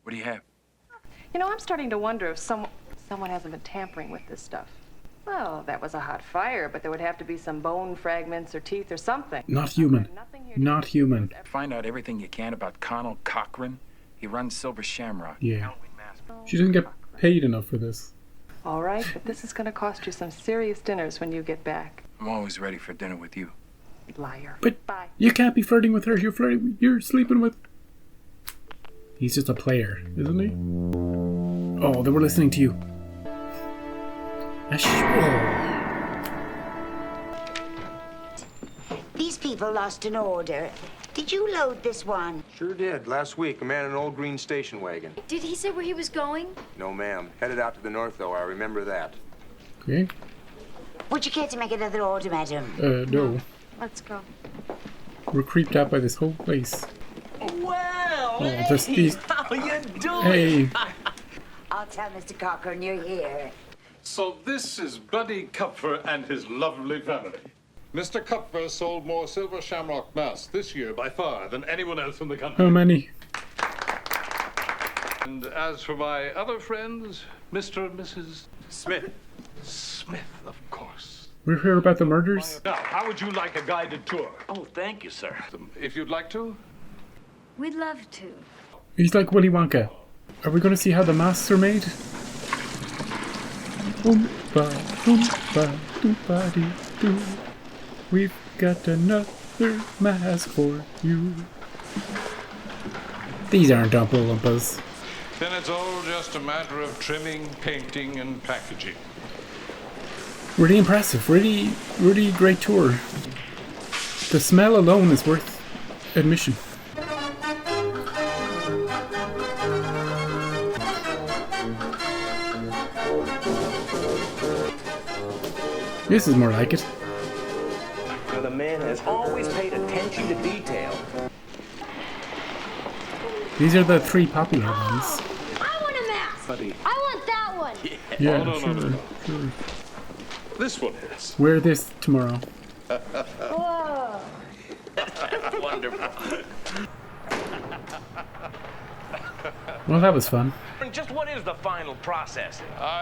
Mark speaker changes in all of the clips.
Speaker 1: What do you have?
Speaker 2: You know, I'm starting to wonder if someone hasn't been tampering with this stuff. Well, that was a hot fire, but there would have to be some bone fragments or teeth or something.
Speaker 3: Not human. Not human.
Speaker 1: Find out everything you can about Connell Cochran. He runs Silver Shamrock.
Speaker 3: Yeah. She doesn't get paid enough for this.
Speaker 2: All right, but this is going to cost you some serious dinners when you get back.
Speaker 1: I'm always ready for dinner with you.
Speaker 2: Liar.
Speaker 3: But
Speaker 2: Bye.
Speaker 3: you can't be flirting with her. You're sleeping with... He's just a player, isn't he? Oh, they were listening to you.
Speaker 4: These people lost an order. Did you load this one?
Speaker 5: Sure did. Last week, a man in an old green station wagon.
Speaker 6: Did he say where he was going?
Speaker 5: No, ma'am. Headed out to the north, though. I remember that.
Speaker 3: Okay.
Speaker 4: Would you care to make another order, madam?
Speaker 3: No.
Speaker 2: Let's go.
Speaker 3: We're creeped out by this whole place.
Speaker 7: Well,
Speaker 3: These...
Speaker 7: how you doing?
Speaker 3: Hey.
Speaker 4: I'll tell Mr. Cochran you're here.
Speaker 8: So this is Buddy Kupfer and his lovely family. Mr. Kupfer sold more Silver Shamrock masks this year by far than anyone else in the country.
Speaker 3: How many?
Speaker 8: And as for my other friends, Mr. and Mrs.
Speaker 5: Smith.
Speaker 8: Smith, of course.
Speaker 3: We're here about the murders?
Speaker 8: Now, how would you like a guided tour?
Speaker 7: Oh, thank you, sir.
Speaker 8: If you'd like to.
Speaker 6: We'd love to.
Speaker 3: He's like Willy Wonka. Are we going to see how the masks are made? Oompa, oompa, doompa dee doo. We've got another mask for you. These aren't Oompa Loompas.
Speaker 8: Then it's all just a matter of trimming, painting, and packaging.
Speaker 3: Really impressive. Really, really great tour. The smell alone is worth admission. This is more like it.
Speaker 7: Now, the man has always paid attention to detail.
Speaker 3: These are the three popular ones.
Speaker 6: I want a mask!
Speaker 8: Buddy.
Speaker 6: I want that one!
Speaker 3: Yeah,
Speaker 8: no,
Speaker 3: sure,
Speaker 8: no.
Speaker 3: sure.
Speaker 8: This one is.
Speaker 3: Wear this tomorrow.
Speaker 6: Whoa!
Speaker 7: Wonderful.
Speaker 3: Well, that was fun.
Speaker 7: Just what is the final process?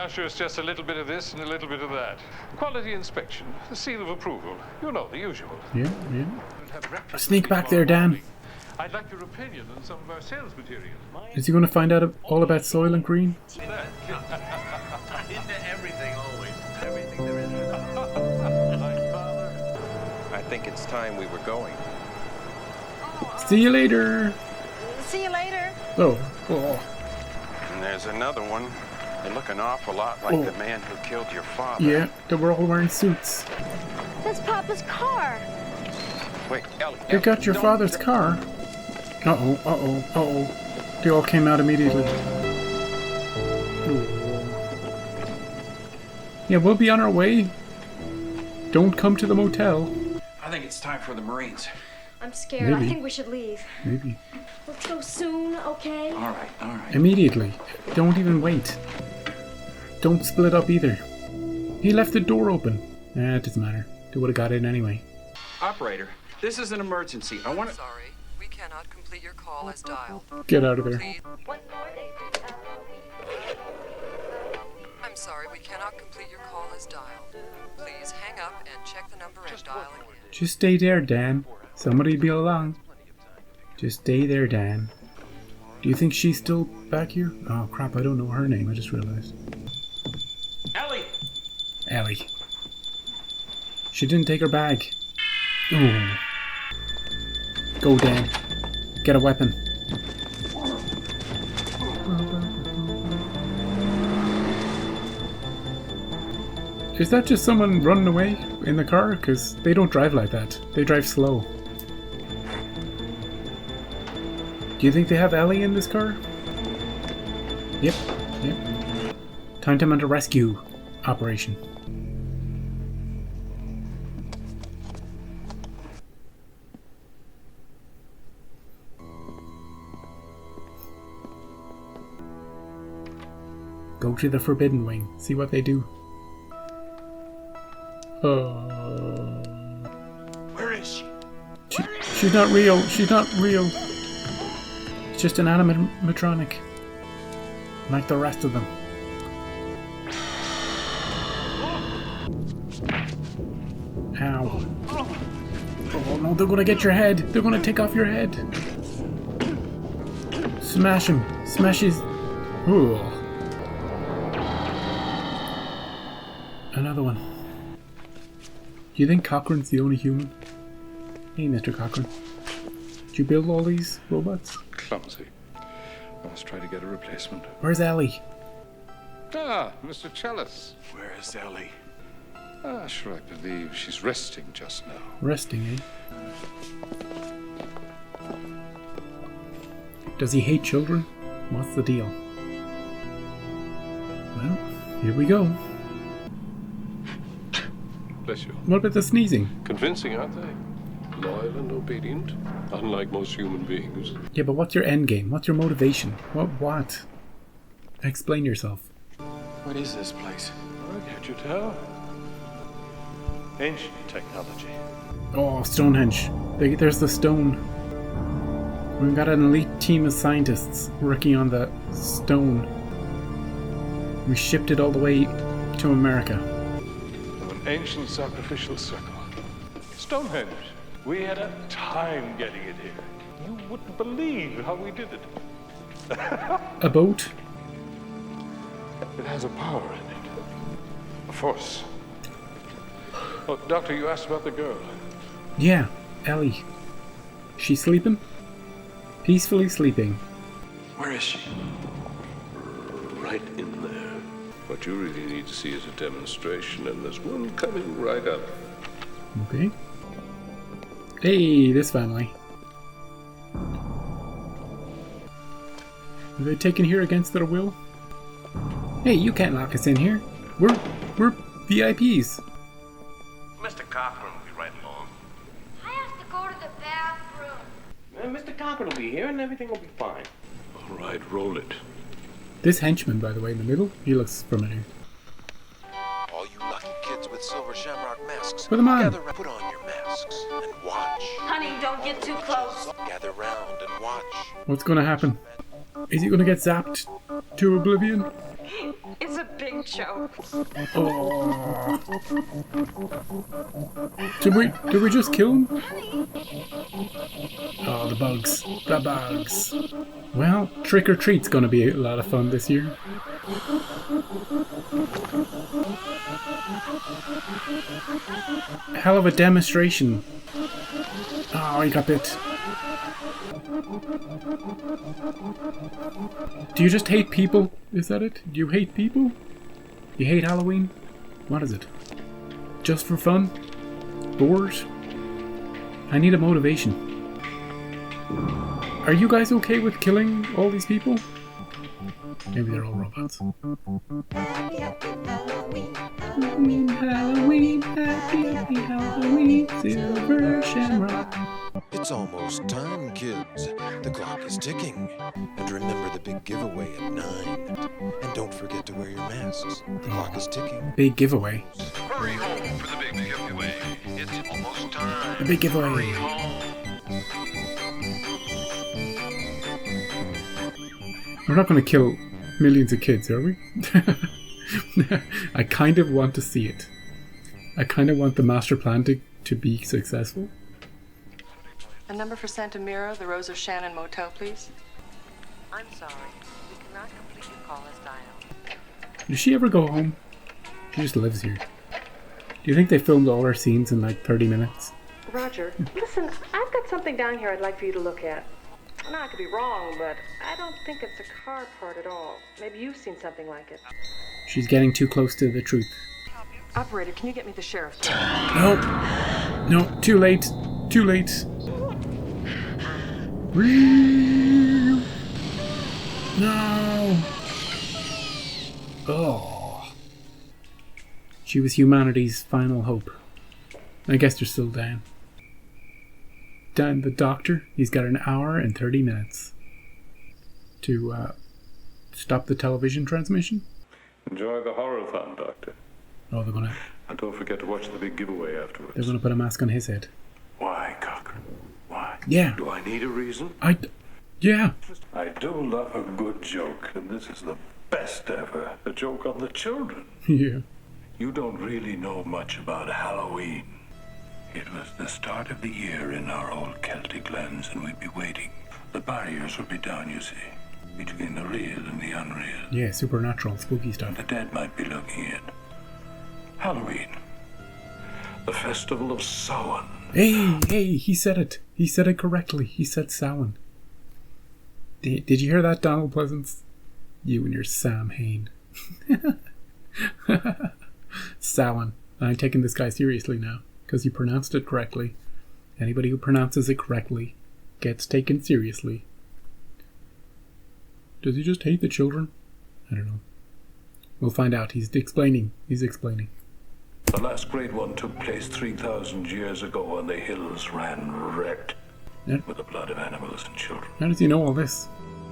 Speaker 8: Sure, it's just a little bit of this and a little bit of that. Quality inspection, the seal of approval. You know, the usual.
Speaker 3: Yeah, yeah. Sneak back there, Dan.
Speaker 8: I'd like your opinion on some of our sales material.
Speaker 3: Is he going to find out all about Soil and Green?
Speaker 7: Into everything, always. Everything there is.
Speaker 5: I think it's time we were going.
Speaker 3: See you later.
Speaker 2: See you later.
Speaker 3: Oh. Oh.
Speaker 5: And there's another one. They look an awful lot like the man who killed your father.
Speaker 3: Yeah, they were all wearing suits.
Speaker 6: That's Papa's car.
Speaker 5: Wait, Ellie.
Speaker 3: They got your father's car. Uh-oh, uh-oh, uh-oh. They all came out immediately. Ooh. Yeah, we'll be on our way. Don't come to the motel.
Speaker 1: I think it's time for the Marines.
Speaker 6: I'm scared.
Speaker 3: Maybe.
Speaker 6: I think we should leave.
Speaker 3: Maybe.
Speaker 6: Let's go soon, okay?
Speaker 1: All right, all right.
Speaker 3: Immediately. Don't even wait. Don't split up either. He left the door open. It doesn't matter. They would have got in anyway.
Speaker 1: Operator, this is an emergency. I want to...
Speaker 9: Sorry, we cannot complete your call as dialed.
Speaker 3: Get out of there.
Speaker 9: Please. I'm sorry, we cannot complete your call as dialed. Please hang up and check the number and dial again.
Speaker 3: Just stay there, Dan. Somebody'll be along. Just stay there, Dan. Do you think she's still back here? Oh, crap, I don't know her name. I just realized.
Speaker 7: Ellie!
Speaker 3: Ellie. She didn't take her bag. Ooh. Go, Dan. Get a weapon. Is that just someone running away in the car? Because they don't drive like that. They drive slow. Do you think they have Ellie in this car? Yep, yep. Time to mount a rescue operation. Go to the Forbidden Wing. See what they do.
Speaker 7: Where is she?
Speaker 3: She's not real. She's not real. It's just an animatronic. like the rest of them. Ow. Oh no, they're gonna get your head. They're gonna take off your head. Smash him. Smash his... Ooh. Another one. Do you think Cochrane's the only human? Hey, Mr. Cochrane. Did you build all these robots?
Speaker 8: Clumsy. I must try to get a replacement.
Speaker 3: Where's Ellie?
Speaker 8: Ah, Mr. Chalice.
Speaker 1: Where is Ellie?
Speaker 8: Ah, sure, I believe she's resting just now.
Speaker 3: Resting, eh? Does he hate children? What's the deal? Well, here we go.
Speaker 10: Bless you.
Speaker 3: What about the sneezing?
Speaker 10: Convincing, aren't they? Loyal and obedient, unlike most human beings.
Speaker 3: Yeah, but what's your end game? What's your motivation? What? Explain yourself.
Speaker 1: What is this place?
Speaker 10: I can't you tell? Ancient technology.
Speaker 3: Oh, Stonehenge. There's the stone. We've got an elite team of scientists working on the stone. We shipped it all the way to America.
Speaker 10: From an ancient sacrificial circle. Stonehenge. We had a time getting it here. You wouldn't believe how we did it.
Speaker 3: A boat?
Speaker 10: It has a power in it. A force. Oh, Doctor, you asked about the girl.
Speaker 3: Yeah, Ellie. She's sleeping? Peacefully sleeping.
Speaker 1: Where is she?
Speaker 10: Right in there. What you really need to see is a demonstration, and there's one coming right up.
Speaker 3: Okay. Hey, this family. Are they taken here against their will? Hey, you can't lock us in here. We're VIPs.
Speaker 7: Mr. Cochrane will be right along.
Speaker 6: I have to go to the bathroom.
Speaker 7: Mr. Cochrane will be here and everything will be fine.
Speaker 10: All right, roll it.
Speaker 3: This henchman, by the way, in the middle, he looks familiar.
Speaker 11: All you lucky kids with silver shamrock masks,
Speaker 3: Put them on.
Speaker 11: gather put on your masks and watch.
Speaker 4: Honey, don't get too close.
Speaker 11: Gather round and watch.
Speaker 3: What's gonna happen? Is he gonna get zapped to oblivion?
Speaker 2: It's a big joke.
Speaker 3: Oh. Did we just kill him? Oh, the bugs. The bugs. Well, Trick or Treat's gonna be a lot of fun this year. Hell of a demonstration. Oh, he got bit. Do you just hate people? Is that it? Do you hate people? You hate Halloween? What is it? Just for fun? Bored? I need a motivation. Are you guys okay with killing all these people? Maybe they're all robots. Halloween, Halloween, happy Halloween, Silver Shamrock.
Speaker 11: It's almost time, kids. The clock is ticking. And remember the big giveaway at 9. And don't forget to wear your masks. The clock is ticking.
Speaker 3: Big giveaway.
Speaker 11: Hurry home for the big giveaway. It's almost time.
Speaker 3: The big giveaway. We're not going to kill millions of kids, are we? I kind of want to see it. I kind of want the master plan to be successful.
Speaker 2: A number for Santa Mira, the Rose of Shannon Motel, please.
Speaker 9: I'm sorry. We cannot complete your call as dialed.
Speaker 3: Does she ever go home? She just lives here. Do you think they filmed all our scenes in like 30 minutes?
Speaker 2: Roger, listen, I've got something down here I'd like for you to look at. Now, I could be wrong, but I don't think it's a car part at all. Maybe you've seen something like it.
Speaker 3: She's getting too close to the truth.
Speaker 2: Operator, can you get me the sheriff?
Speaker 3: No. No, too late. Too late. No. Oh. She was humanity's final hope. I guess they're still down. Dan, the doctor, he's got an hour and 30 minutes to stop the television transmission.
Speaker 10: Enjoy the horror-thon, Doctor.
Speaker 3: Oh, they're gonna
Speaker 10: And don't forget to watch the big giveaway afterwards.
Speaker 3: they're gonna put a mask on his head.
Speaker 10: Why, Cochrane? Why?
Speaker 3: Yeah.
Speaker 10: Do I need a reason?
Speaker 3: Yeah.
Speaker 10: I do love a good joke, and this is the best ever. A joke on the children.
Speaker 3: Yeah.
Speaker 10: You don't really know much about Halloween. It was the start of the year in our old Celtic lands, and we'd be waiting. The barriers would be down, you see, between the real and the unreal.
Speaker 3: Yeah, supernatural, spooky stuff.
Speaker 10: The dead might be looking in. Halloween. The festival of Samhain.
Speaker 3: Hey, he said it. He said it correctly. He said Samhain. Did you hear that, Donald Pleasance? You and your Sam Hain. Samhain. I'm taking this guy seriously now, because he pronounced it correctly. Anybody who pronounces it correctly gets taken seriously. Does he just hate the children? I don't know. We'll find out. He's explaining.
Speaker 10: The last great one took place 3,000 years ago, and the hills ran red with the blood of animals and children.
Speaker 3: How does he know all this?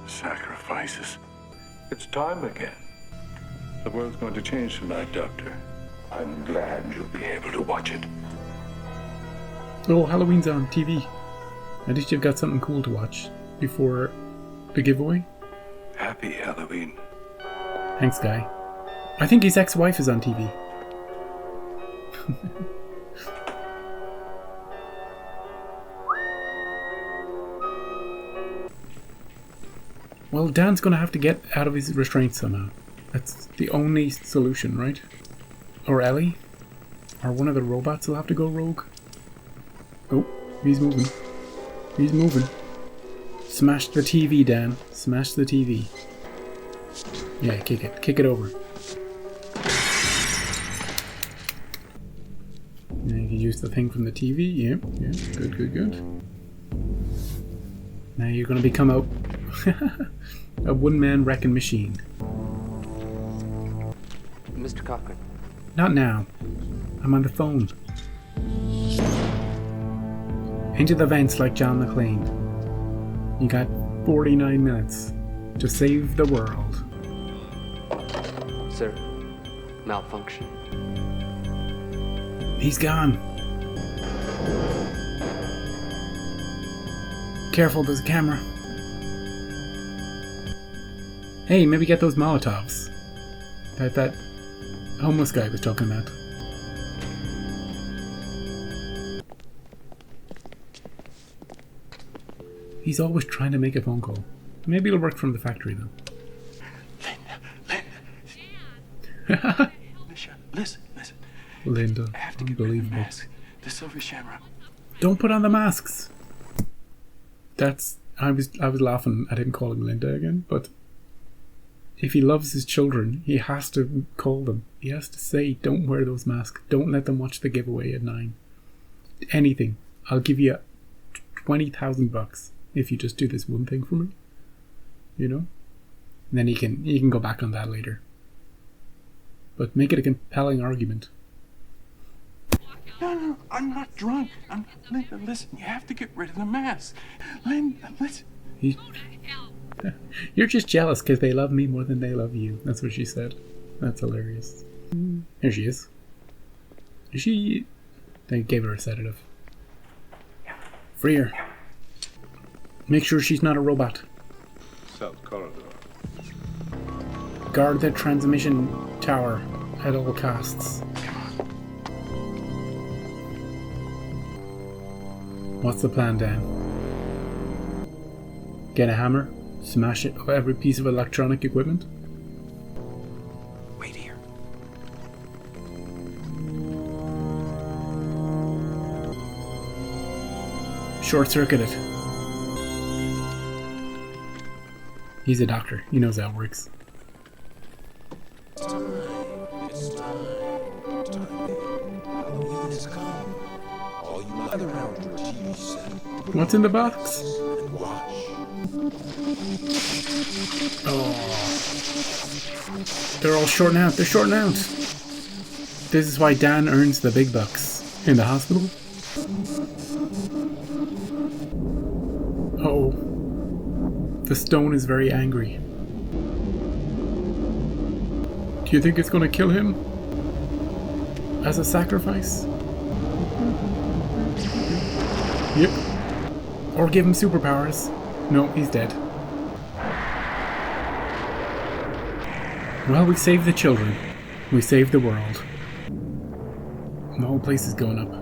Speaker 10: Sacrifices. It's time again. The world's going to change tonight, Doctor. I'm glad you'll be able to watch it.
Speaker 3: Oh, Halloween's on TV. At least you've got something cool to watch before the giveaway.
Speaker 10: Happy Halloween.
Speaker 3: Thanks, guy. I think his ex-wife is on TV. Well, Dan's gonna have to get out of his restraints somehow. That's the only solution, right? Or Ellie? Or one of the robots will have to go rogue? Oh, he's moving. He's moving. Smash the TV, Dan. Smash the TV. Yeah, kick it. Kick it over. Yeah, you can use the thing from the TV. Yeah. Good. Now you're gonna become a one-man wrecking machine.
Speaker 12: Mr. Cochran.
Speaker 3: Not now. I'm on the phone. Into the vents like John McClane. You got 49 minutes to save the world.
Speaker 12: Sir, malfunction.
Speaker 3: He's gone. Careful, there's a camera. Hey, maybe get those Molotovs. That homeless guy was talking about. He's always trying to make a phone call. Maybe it'll work from the factory, though.
Speaker 5: Linda. Listen.
Speaker 3: Linda,
Speaker 5: I have to get rid of the mask. The Silver Shamrock.
Speaker 3: Don't put on the masks. I was laughing at him calling Linda again, but if he loves his children, he has to call them. He has to say, don't wear those masks. Don't let them watch the giveaway at 9. Anything. I'll give you $20,000 if you just do this one thing for me. You know? And then he can go back on that later. But make it a compelling argument.
Speaker 5: No, I'm not drunk. Linda, listen, you have to get rid of the mask. Linda, listen.
Speaker 3: You're just jealous because they love me more than they love you. That's what she said. That's hilarious. Here she is. They gave her a sedative. Free her. Make sure she's not a robot.
Speaker 10: South corridor.
Speaker 3: Guard the transmission tower at all costs. What's the plan, Dan? Get a hammer, smash it of every piece of electronic equipment?
Speaker 5: Wait here.
Speaker 3: Short circuit it. He's a doctor. He knows how it works.
Speaker 11: It's time. Halloween is come. All you gather around your TV set.
Speaker 3: What's in the box?
Speaker 11: And watch.
Speaker 3: Oh. They're all shorting out. They're shorting out. This is why Dan earns the big bucks. In the hospital? Oh. The stone is very angry. Do you think it's going to kill him? As a sacrifice? Yep. Or give him superpowers. No, he's dead. Well, we saved the children. We saved the world. The whole place is going up.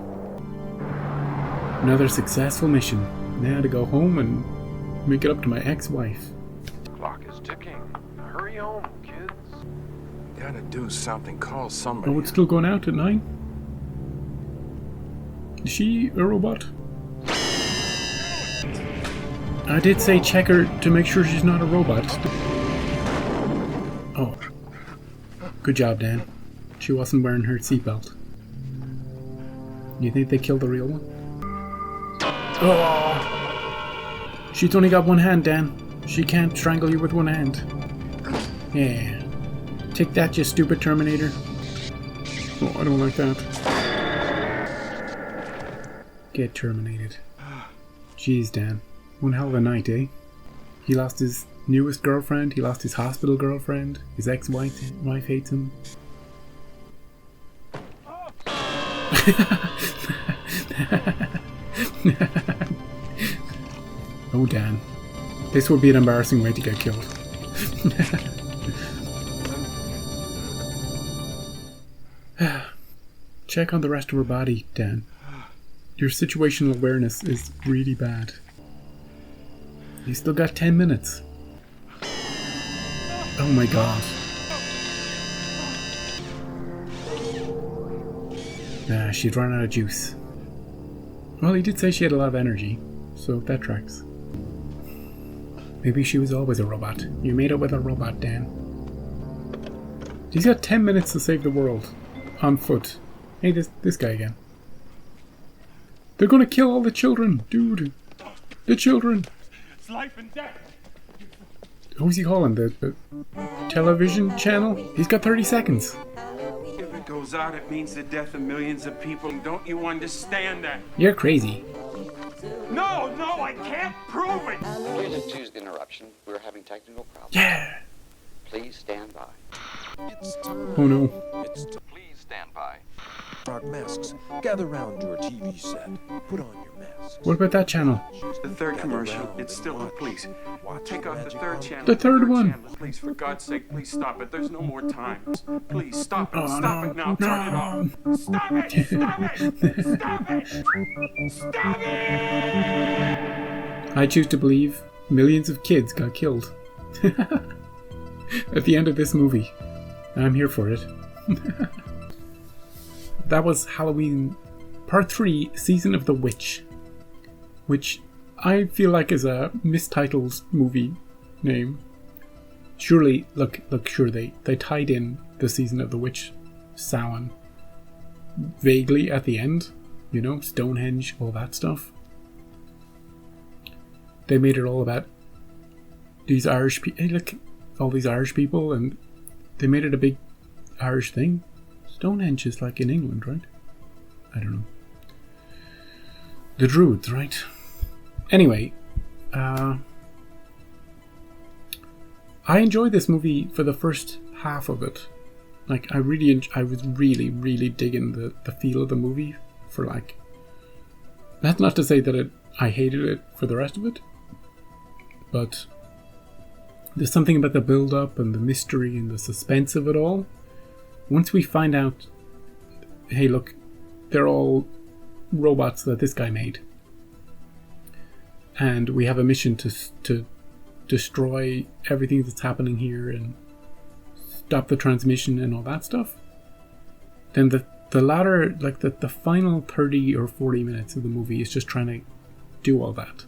Speaker 3: Another successful mission. Now to go home and make it up to my ex-wife.
Speaker 5: Clock is ticking. Hurry home, kids.
Speaker 1: Gotta do something. Call somebody.
Speaker 3: Oh, it's still going out at 9? Is she a robot? I did say check her to make sure she's not a robot. Oh. Good job, Dan. She wasn't wearing her seatbelt. You think they killed the real one? Oh! She's only got one hand, Dan. She can't strangle you with one hand. Yeah. Take that, you stupid Terminator. Oh, I don't like that. Get terminated. Jeez, Dan. One hell of a night, eh? He lost his newest girlfriend, he lost his hospital girlfriend, his ex-wife hates him. Oh, Dan. This would be an embarrassing way to get killed. Check on the rest of her body, Dan. Your situational awareness is really bad. You still got 10 minutes. Oh my god. She'd run out of juice. Well, he did say she had a lot of energy, so that tracks. Maybe she was always a robot. You made it with a robot, Dan. He's got 10 minutes to save the world. On foot. Hey, this guy again. They're gonna kill all the children, dude. The children.
Speaker 8: It's life and death.
Speaker 3: Who's he calling? The television channel? He's got 30 seconds.
Speaker 5: If it goes out, it means the death of millions of people. Don't you understand that?
Speaker 3: You're crazy.
Speaker 5: No, I can't prove it.
Speaker 12: Please excuse the interruption. We're having technical problems.
Speaker 3: Yeah.
Speaker 12: Please stand by.
Speaker 3: Oh no.
Speaker 12: Please stand by.
Speaker 11: Dark masks, gather round your TV set. Put on your masks.
Speaker 3: What about that channel?
Speaker 5: The third commercial, it's still on, please. Take off the third channel.
Speaker 3: The third one.
Speaker 5: Channel, please, for God's sake, please stop it. There's no more time. Please, stop it.
Speaker 3: Oh,
Speaker 5: Stop
Speaker 3: no,
Speaker 5: it now.
Speaker 3: no.
Speaker 5: Turn it off. Stop it. Stop it. Stop it. Stop it.
Speaker 3: I choose to believe millions of kids got killed. At the end of this movie. I'm here for it. That was Halloween Part 3, Season of the Witch. Which I feel like is a mistitled movie name. Surely, look, sure they tied in the Season of the Witch Samhain vaguely at the end. You know, Stonehenge, all that stuff. They made it all about these Irish people. Hey, look, all these Irish people, and they made it a big Irish thing. Stonehenge is like in England, right? I don't know. The Druids, right? Anyway, I enjoyed this movie for the first half of it. Like, I was really digging the feel of the movie for like. That's not to say that I hated it for the rest of it, but there's something about the build-up and the mystery and the suspense of it all. Once we find out, hey, look, they're all robots that this guy made, and we have a mission to destroy everything that's happening here and stop the transmission and all that stuff, then the latter, like the final 30 or 40 minutes of the movie is just trying to do all that.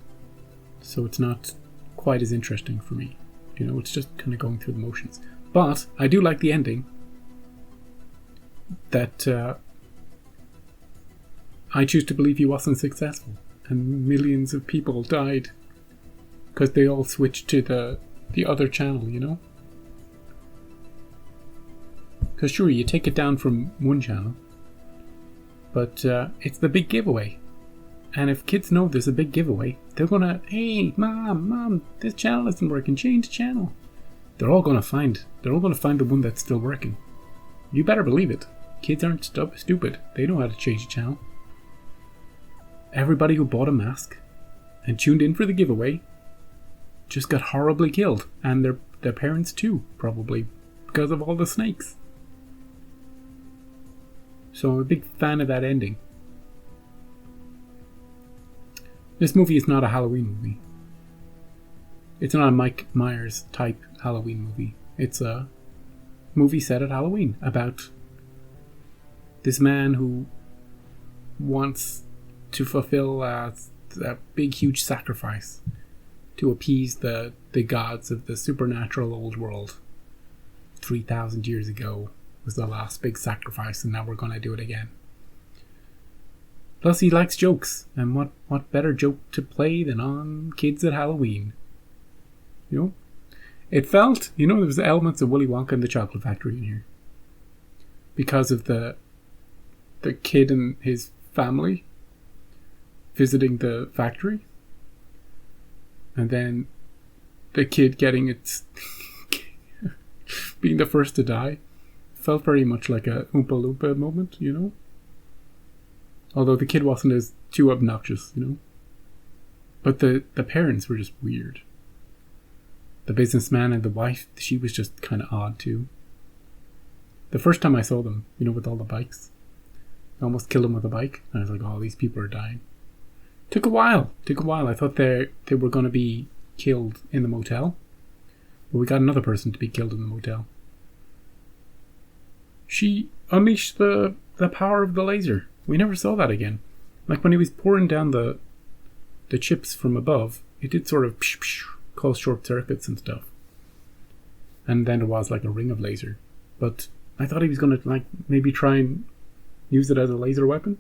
Speaker 3: So it's not quite as interesting for me. You know, it's just kind of going through the motions. But I do like the ending. That I choose to believe he wasn't successful, and millions of people died because they all switched to the other channel, you know? Because sure, you take it down from one channel, but it's the big giveaway. And if kids know there's a big giveaway, they're gonna, hey, mom, this channel isn't working, change the channel. They're all gonna find the one that's still working. You better believe it. Kids aren't stupid. They know how to change the channel. Everybody who bought a mask and tuned in for the giveaway just got horribly killed, and their parents too, probably, because of all the snakes. So I'm a big fan of that ending. This movie is not a Halloween movie. It's not a Mike Myers type Halloween movie. It's a movie set at Halloween about this man who wants to fulfill a big, huge sacrifice to appease the gods of the supernatural old world. 3,000 years ago was the last big sacrifice, and now we're going to do it again. Plus, he likes jokes, and what better joke to play than on kids at Halloween? You know? It felt, there was elements of Willy Wonka and the Chocolate Factory in here. Because of the kid and his family visiting the factory. And then the kid getting its... being the first to die. Felt very much like a Oompa Loompa moment, Although the kid wasn't as too obnoxious, But the parents were just weird. The businessman and the wife, she was just kind of odd too. The first time I saw them, with all the bikes, I almost killed them with a bike. And I was like, oh, these people are dying. Took a while. I thought they were going to be killed in the motel. But we got another person to be killed in the motel. She unleashed the power of the laser. We never saw that again. Like when he was pouring down the chips from above, it did sort of cause short circuits and stuff. And then there was like a ring of laser. But I thought he was going to maybe try and use it as a laser weapon.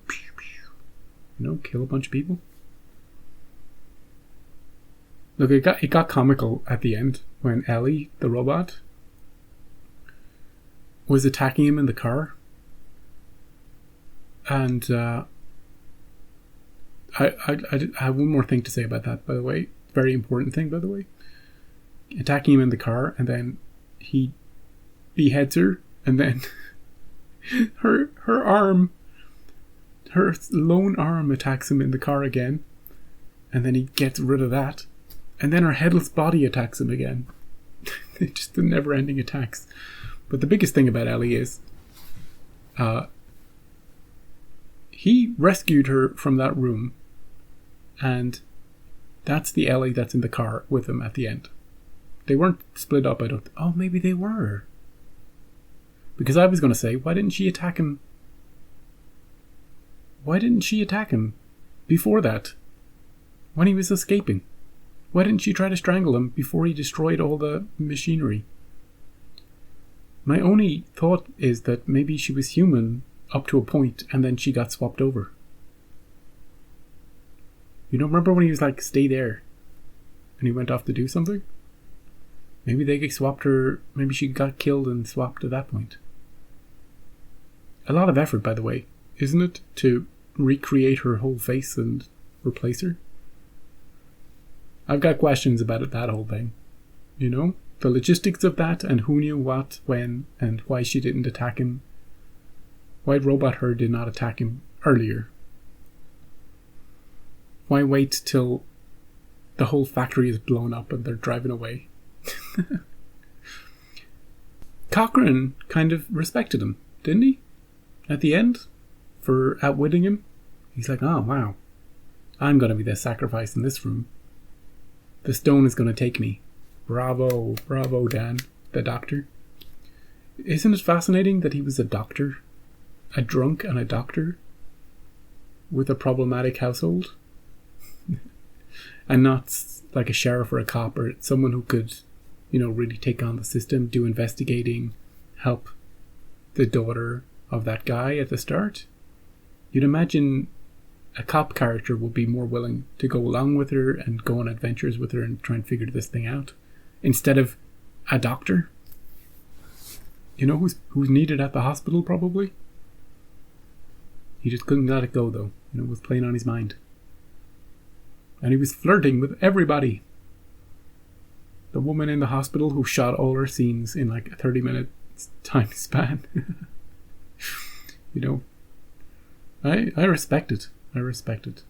Speaker 3: Kill a bunch of people. Look, it got comical at the end when Ellie, the robot, was attacking him in the car. And I have one more thing to say about that, by the way. Very important thing, by the way. Attacking him in the car, and then he beheads her, and then her lone arm attacks him in the car again, and then he gets rid of that, and then her headless body attacks him again. Just the never-ending attacks. But the biggest thing about Ellie is he rescued her from that room, and that's the Ellie that's in the car with him at the end. They weren't split up, maybe they were. Because I was going to say, why didn't she attack him? Why didn't she attack him before that? When he was escaping? Why didn't she try to strangle him before he destroyed all the machinery? My only thought is that maybe she was human up to a point, and then she got swapped over. Remember when he was like, stay there, and he went off to do something? Maybe they swapped her, maybe she got killed and swapped at that point. A lot of effort, by the way, isn't it, to recreate her whole face and replace her? I've got questions about that whole thing. The logistics of that, and who knew what, when, and why she didn't attack him. Why Robot Her did not attack him earlier. Why wait till the whole factory is blown up and they're driving away? Cochrane kind of respected him, didn't he? At the end? For outwitting him? He's like, oh wow, I'm going to be the sacrifice in this room. The stone is going to take me. Bravo, bravo, Dan, the doctor. Isn't it fascinating that he was a doctor? A drunk and a doctor? With a problematic household? And not like a sheriff or a cop or someone who could, really take on the system, do investigating, help the daughter of that guy at the start. You'd imagine a cop character would be more willing to go along with her and go on adventures with her and try and figure this thing out, instead of a doctor. Who's needed at the hospital, probably. He just couldn't let it go, though. It was playing on his mind. And he was flirting with everybody. The woman in the hospital who shot all her scenes in like a 30-minute time span. I respect it. I respect it.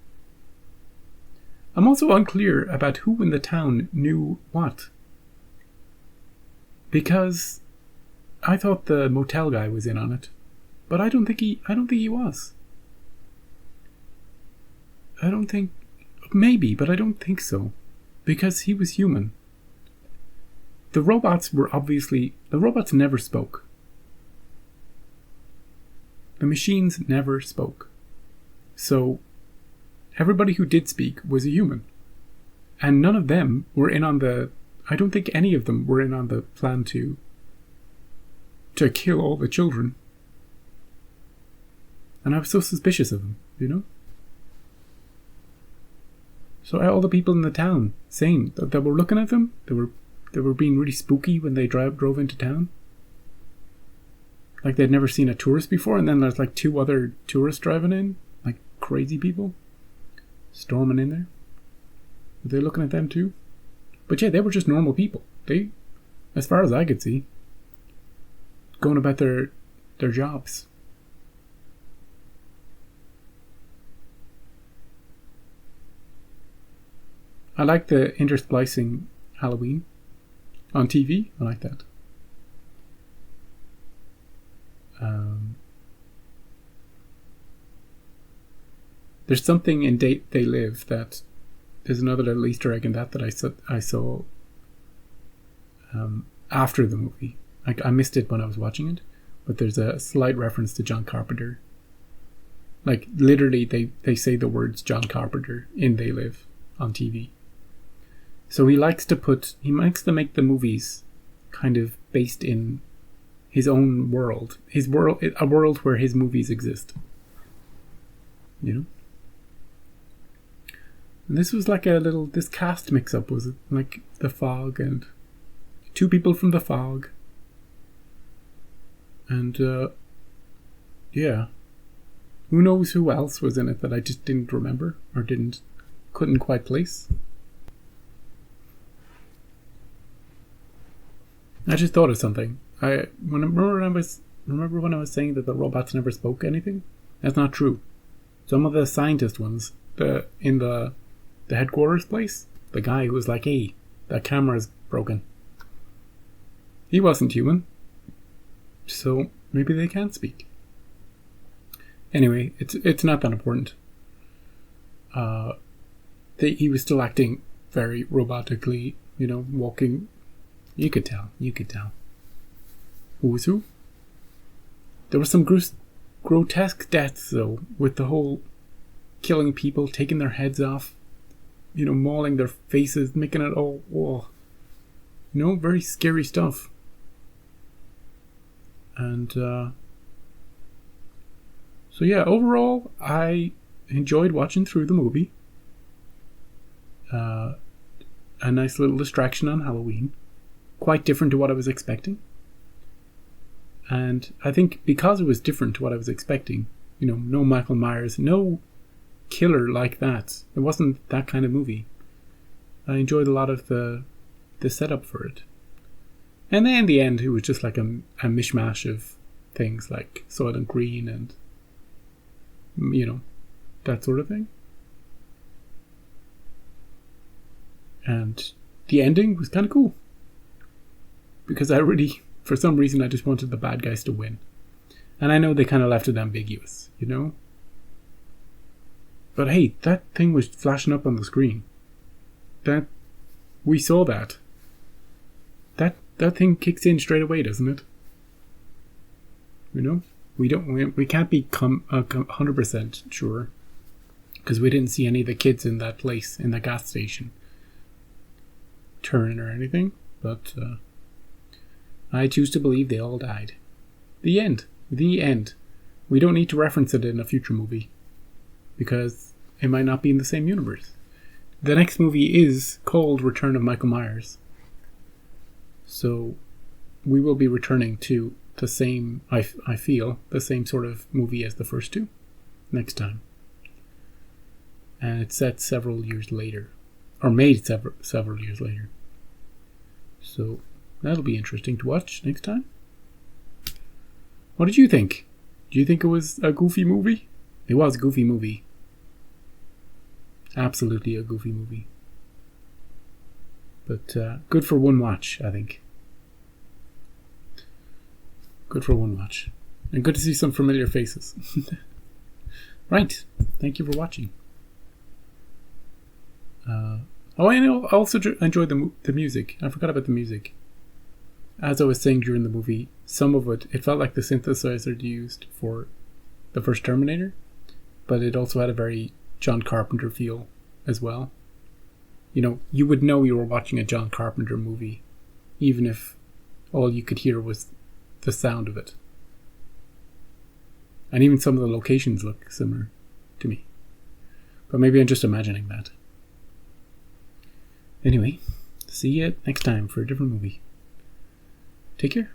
Speaker 3: I'm also unclear about who in the town knew what. Because I thought the motel guy was in on it, but I don't think he was. I don't think, maybe, but I don't think so, because he was human. The robots never spoke. The machines never spoke. So everybody who did speak was a human. And none of them were in on I don't think any of them were in on the plan to kill all the children. And I was so suspicious of them, you know? So all the people in the town saying that were looking at them, they were being really spooky when they drove into town. Like they'd never seen a tourist before, and then there's like 2 other tourists driving in, like crazy people, storming in there. Were they looking at them too? But yeah, they were just normal people. They, as far as I could see, going about their jobs. I like the intersplicing Halloween on TV. I like that. There's something in They Live that there's another little Easter egg in that I saw after the movie. I missed it when I was watching it, but there's a slight reference to John Carpenter. Like literally, they say the words John Carpenter in They Live on TV. So he likes to make the movies kind of based in his own world. A world where his movies exist. You know? And this was like this cast mix-up, was it? Like The Fog and 2 people from The Fog. And, yeah. Who knows who else was in it that I just didn't remember or couldn't quite place. I just thought of something. Remember when I was saying that the robots never spoke anything? That's not true. Some of the scientist ones, in the headquarters place, the guy who was like, "Hey, that camera's broken." He wasn't human. So maybe they can't speak. Anyway, it's not that important. He was still acting very robotically, you know, walking. You could tell. Who was who? There were some grotesque deaths, though, with the whole killing people, taking their heads off, you know, mauling their faces, making it all, you know, very scary stuff. And, so yeah, overall, I enjoyed watching through the movie. A nice little distraction on Halloween. Quite different to what I was expecting. And I think because it was different to what I was expecting, you know, no Michael Myers, no killer like that. It wasn't that kind of movie. I enjoyed a lot of the setup for it. And then in the end, it was just like a mishmash of things like Soylent Green and, you know, that sort of thing. And the ending was kind of cool. Because for some reason, I just wanted the bad guys to win. And I know they kind of left it ambiguous, you know? But hey, that thing was flashing up on the screen. We saw that. That thing kicks in straight away, doesn't it? You know? We can't be 100% sure. Because we didn't see any of the kids in that place, in the gas station, turn or anything. But, I choose to believe they all died. The end. The end. We don't need to reference it in a future movie. Because it might not be in the same universe. The next movie is called Return of Michael Myers. So we will be returning to the same, I feel, the same sort of movie as the first 2 next time. And it's set several years later. Or made several years later. So that'll be interesting to watch next time. What did you think? Do you think it was a goofy movie? It was a goofy movie. Absolutely a goofy movie. But good for one watch, I think. Good for one watch. And good to see some familiar faces. Right. Thank you for watching. I also enjoyed the music. I forgot about the music. As I was saying during the movie, some of it felt like the synthesizer used for the first Terminator, but it also had a very John Carpenter feel as well. You know, you would know you were watching a John Carpenter movie, even if all you could hear was the sound of it. And even some of the locations look similar to me. But maybe I'm just imagining that. Anyway, see you next time for a different movie. Take care.